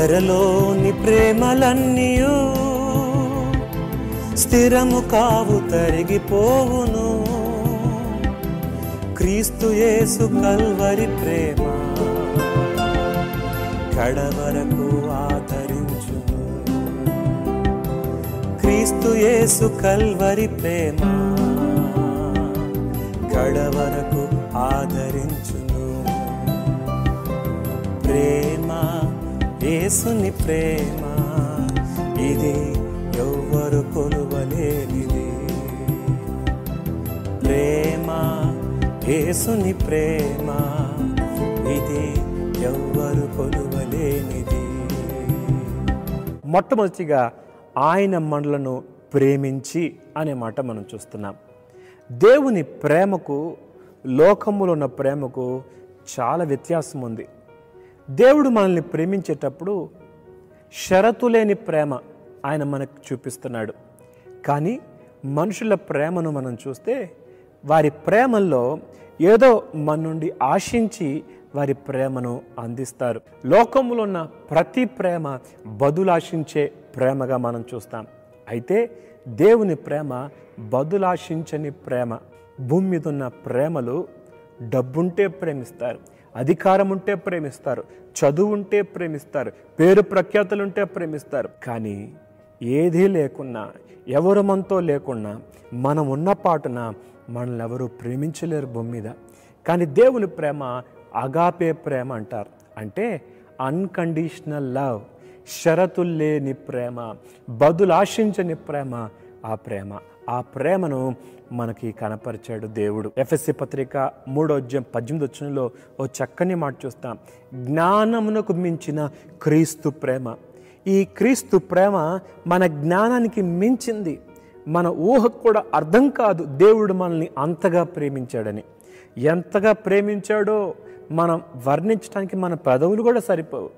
ధరలోని ప్రేమలన్నీయు స్థిరము కావు, తరిగిపోవును. క్రీస్తు యేసు కల్వరి ప్రేమ కడవరకు ఆదరించును. క్రీస్తు యేసు కల్వరి ప్రేమ కడవరకు ఆదరించును. ప్రేమ యేసుని ప్రేమ ఇది ఎవ్వరు కొలువలేనిది. ప్రేమ యేసుని ప్రేమ ఇది ఎవ్వరు కొలువలేనిది. మొట్టమొదటిగా ఆయన మనలను ప్రేమించి అనే మాట మనం చూస్తున్నాం. దేవుని ప్రేమకు లోకములో ఉన్న ప్రేమకు చాలా వ్యత్యాసం ఉంది. దేవుడు మనల్ని ప్రేమించేటప్పుడు షరతు లేని ప్రేమ ఆయన మనకు చూపిస్తున్నాడు. కానీ మనుషుల ప్రేమను మనం చూస్తే వారి ప్రేమల్లో ఏదో మన నుండి ఆశించి వారి ప్రేమను అందిస్తారు. లోకంలో ఉన్న ప్రతి ప్రేమ బదులాశించే ప్రేమగా మనం చూస్తాం. అయితే దేవుని ప్రేమ బదులాశించని ప్రేమ. భూమి మీద ఉన్న ప్రేమలు డబ్బుంటే ప్రేమిస్తారు, అధికారం ఉంటే ప్రేమిస్తారు, చదువు ఉంటే ప్రేమిస్తారు, పేరు ప్రఖ్యాతులుంటే ప్రేమిస్తారు. కానీ ఏదీ లేకున్నా, ఎవరు మనతో లేకున్నా, మనం ఉన్న పాటున మనల్ని ఎవరు ప్రేమించలేరు భూమి మీద. కానీ దేవుని ప్రేమ అగాపే ప్రేమ అంటారు. అంటే అన్కండిషనల్ లవ్, షరతులు లేని ప్రేమ, బదులాశించని ప్రేమ. ఆ ప్రేమను మనకి కనపరిచాడు దేవుడు. ఎఫెసీ పత్రిక 3:18 ఓ చక్కని మాట చూస్తాం. జ్ఞానమునకు మించిన క్రీస్తు ప్రేమ. ఈ క్రీస్తు ప్రేమ మన జ్ఞానానికి మించింది. మన ఊహకు కూడా అర్థం కాదు దేవుడు మనల్ని అంతగా ప్రేమించాడని. ఎంతగా ప్రేమించాడో మనం వర్ణించడానికి మన పెదవులు కూడా సరిపోవు.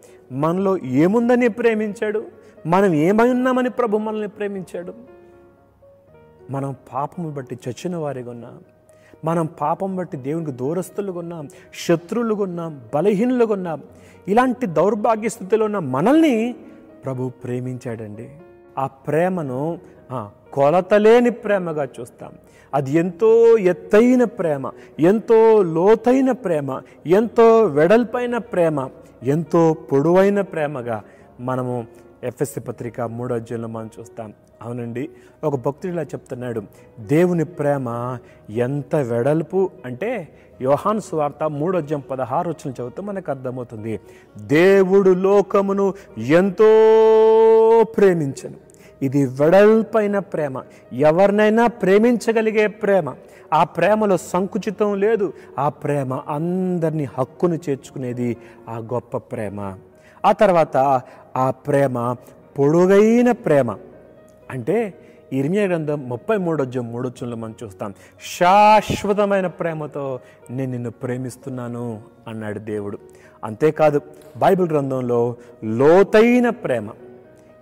మనలో ఏముందని ప్రేమించాడు, మనం ఏమై ఉన్నామని ప్రభు మనల్ని ప్రేమించాడు. మనం పాపము బట్టి చచ్చిన వారిగా ఉన్నాం, మనం పాపం బట్టి దేవునికి దూరస్తులుగా ఉన్నాం, శత్రువులుగా ఉన్నాం, బలహీనులుగా ఉన్నాం. ఇలాంటి దౌర్భాగ్య స్థితిలో ఉన్న మనల్ని ప్రభు ప్రేమించాడండి. ఆ ప్రేమను కొలతలేని ప్రేమగా చూస్తాం. అది ఎంతో ఎత్తైన ప్రేమ, ఎంతో లోతైన ప్రేమ, ఎంతో వెడల్పైన ప్రేమ, ఎంతో పొడవైన ప్రేమగా మనము ఎఫెసీ పత్రిక 3:18 మనం చూస్తాం. అవునండి, ఒక భక్తుడు ఇలా చెప్తున్నాడు, దేవుని ప్రేమ ఎంత వెడల్పు అంటే యోహాను సువార్త 3:16 చదివితే మనకు అర్థమవుతుంది. దేవుడు లోకమును ఎంతో ప్రేమించను. ఇది వెడల్పైన ప్రేమ, ఎవరినైనా ప్రేమించగలిగే ప్రేమ. ఆ ప్రేమలో సంకుచితం లేదు. ఆ ప్రేమ అందరినీ హక్కును చేర్చుకునేది ఆ గొప్ప ప్రేమ. ఆ తర్వాత ఆ ప్రేమ పొడుగైన ప్రేమ. అంటే ఇర్మియా గ్రంథం 33:3 మనం చూస్తాం. శాశ్వతమైన ప్రేమతో నేను నిన్ను ప్రేమిస్తున్నాను అన్నాడు దేవుడు. అంతేకాదు బైబిల్ గ్రంథంలో లోతైన ప్రేమ.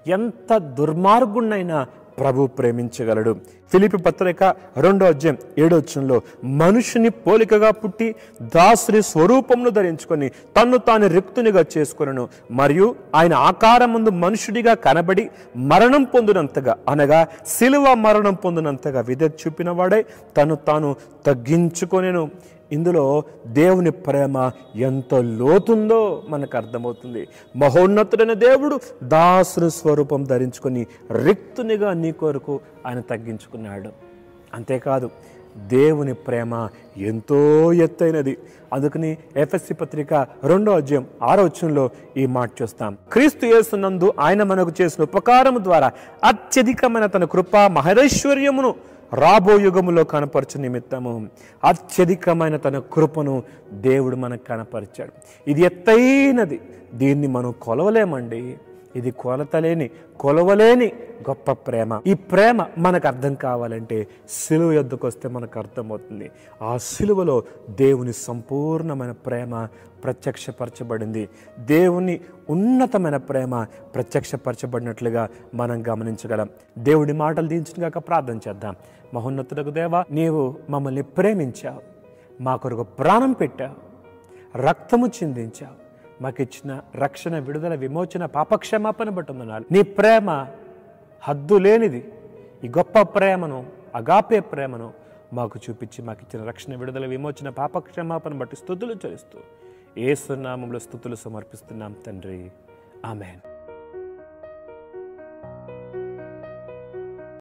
ఎంత దుర్మార్గుణ్ణైనా ప్రభు ప్రేమించగలడు. ఫిలిప్పీ పత్రిక 2:7 మనుషుని పోలికగా పుట్టి దాసుని స్వరూపమును ధరించుకొని తన్ను తాను రిక్తునిగా చేసుకొనెను. మరియు ఆయన ఆకారమందు మనుషుడిగా కనబడి మరణం పొందినంతగా, అనగా శిలువ మరణం పొందినంతగా విధేయత చూపిన వాడే తను తాను తగ్గించుకొనెను. ఇందులో దేవుని ప్రేమ ఎంత లోతుందో మనకు అర్థమవుతుంది. మహోన్నతుడైన దేవుడు దాసుని స్వరూపం ధరించుకొని రిక్తునిగా నీ కొరకు ఆయన తగ్గించుకున్నాడు. అంతేకాదు దేవుని ప్రేమ ఎంతో ఎత్తైనది. అందుకని ఎఫెసీ పత్రిక 2:6 ఈ మాట చూస్తాం. క్రీస్తు యేసునందు ఆయన మనకు చేసిన ఉపకారము ద్వారా అత్యధికమైన తన కృపా మహైశ్వర్యమును రాబో యుగములో కనపరచు నిమిత్తము అత్యధికమైన తన కృపను దేవుడు మనకు కనపరిచాడు. ఇది ఎత్తైనది, దీన్ని మనం కొలవలేమండి. ఇది కొలవలేని గొప్ప ప్రేమ. ఈ ప్రేమ మనకు అర్థం కావాలంటే సిలువ యొద్దకు వస్తే మనకు అర్థమవుతుంది. ఆ సిలువలో దేవుని సంపూర్ణమైన ప్రేమ ప్రత్యక్షపరచబడింది. దేవుని ఉన్నతమైన ప్రేమ ప్రత్యక్షపరచబడినట్లుగా మనం గమనించగలం. దేవుడి మాటలు దించినగాక ప్రార్థన చేద్దాం. మహోన్నతుడకు దేవా, నీవు మమ్మల్ని ప్రేమించావు, మా కొరకు ప్రాణం పెట్టావు, రక్తము చిందించావు, మాకు ఇచ్చిన రక్షణ, విడుదల, విమోచన, పాపక్షమాపణ బట్టి వందనాలు. నీ ప్రేమ హద్దు లేనిది. ఈ గొప్ప ప్రేమను, అగాపే ప్రేమను మాకు చూపించి మాకు ఇచ్చిన రక్షణ, విడుదల, విమోచన, పాపక్షమాపణ బట్టి స్తుతులు చెల్లిస్తూ యేసు నామములో స్తుతులు సమర్పిస్తున్నాం తండ్రి. ఆమేన్.